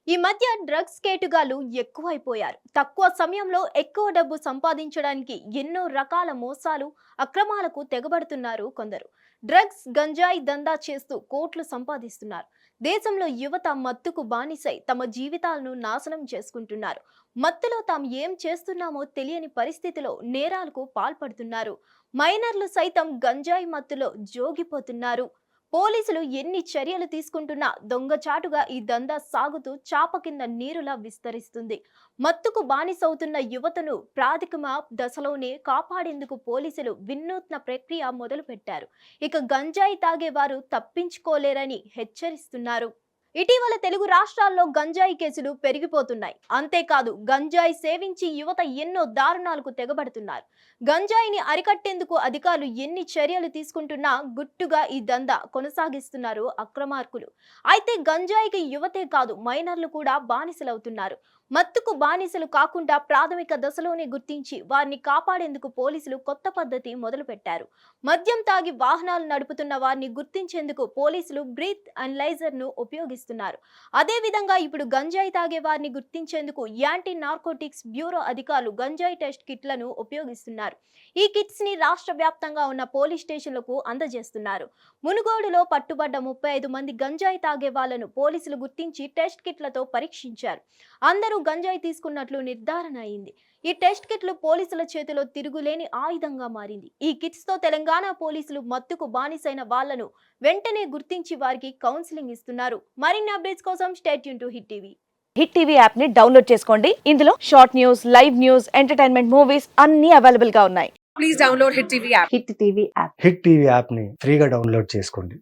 ఈ మధ్య డ్రగ్స్ కేటుగాళ్లు ఎక్కువైపోయారు. తక్కువ సమయంలో ఎక్కువ డబ్బు సంపాదించడానికి ఎన్నో రకాల మోసాలు, అక్రమాలకు తెగబడుతున్నారు కొందరు. డ్రగ్స్, గంజాయి దందా చేస్తూ కోట్లు సంపాదిస్తున్నారు. దేశంలో యువత మత్తుకు బానిసై తమ జీవితాలను నాశనం చేసుకుంటున్నారు. మత్తులో తాము ఏం చేస్తున్నామో తెలియని పరిస్థితిలో నేరాలకు పాల్పడుతున్నారు. మైనర్లు సైతం గంజాయి మత్తులో జోగిపోతున్నారు. పోలీసులు ఎన్ని చర్యలు తీసుకుంటున్నా దొంగచాటుగా ఈ దందా సాగుతూ చాప కింద నీరులా విస్తరిస్తుంది. మత్తుకు బానిసవుతున్న యువతను ప్రాథమిక దశలోనే కాపాడేందుకు పోలీసులు వినూత్న ప్రక్రియ మొదలుపెట్టారు. ఇక గంజాయి తాగేవారు తప్పించుకోలేరని హెచ్చరిస్తున్నారు. ఇటీవల తెలుగు రాష్ట్రాల్లో గంజాయి కేసులు పెరిగిపోతున్నాయి. అంతేకాదు గంజాయి సేవించి యువత ఎన్నో దారుణాలకు తెగబడుతున్నారు. గంజాయిని అరికట్టేందుకు అధికారులు ఎన్ని చర్యలు తీసుకుంటున్నా గుట్టుగా ఈ దందా కొనసాగిస్తున్నారు అక్రమార్కులు. అయితే గంజాయికి యువతే కాదు మైనర్లు కూడా బానిసలవుతున్నారు. మత్తుకు బానిసలు కాకుండా ప్రాథమిక దశలోనే గుర్తించి వారిని కాపాడేందుకు పోలీసులు కొత్త పద్ధతి మొదలుపెట్టారు. మద్యం తాగి వాహనాలు నడుపుతున్న వారిని గుర్తించేందుకు పోలీసులు బ్రీత్ అనలైజర్ ను ఉపయోగిస్తున్నారు. అదే విధంగా ఇప్పుడు గంజాయి తాగే వారిని గుర్తించేందుకు యాంటీ నార్కోటిక్స్ బ్యూరో అధికారులు గంజాయి టెస్ట్ కిట్లను ఉపయోగిస్తున్నారు. ఈ కిట్స్ ని రాష్ట్ర వ్యాప్తంగా ఉన్న పోలీస్ స్టేషన్లకు అందజేస్తున్నారు. మునుగోడులో పట్టుబడ్డ 35 మంది గంజాయి తాగే వాళ్లను పోలీసులు గుర్తించి టెస్ట్ కిట్లతో పరీక్షించారు. అందరూ గంజాయి తీసుకున్నట్లు నిర్ధారణ అయింది. ఈ టెస్ట్ కిట్లు పోలీసుల చేతిలో తిరుగులేని ఆయుధంగా మారింది. ఈ కిట్స్ తో తెలంగాణ పోలీసులు మత్తుకు బానిసైన వాళ్లను వెంటనే గుర్తించి వారికి కౌన్సిలింగ్ ఇస్తున్నారు. మరిన్ని అప్డేట్స్ కోసం stay tune to hit TV. Hit TV app ని డౌన్లోడ్ చేసుకోండి. ఇందులో short news, live news, entertainment movies అన్ని అవైలబుల్ గా ఉన్నాయి. Please download Hit TV app. Hit TV app hit TV యాప్ని ఫ్రీగా డౌన్లోడ్ చేసుకోండి.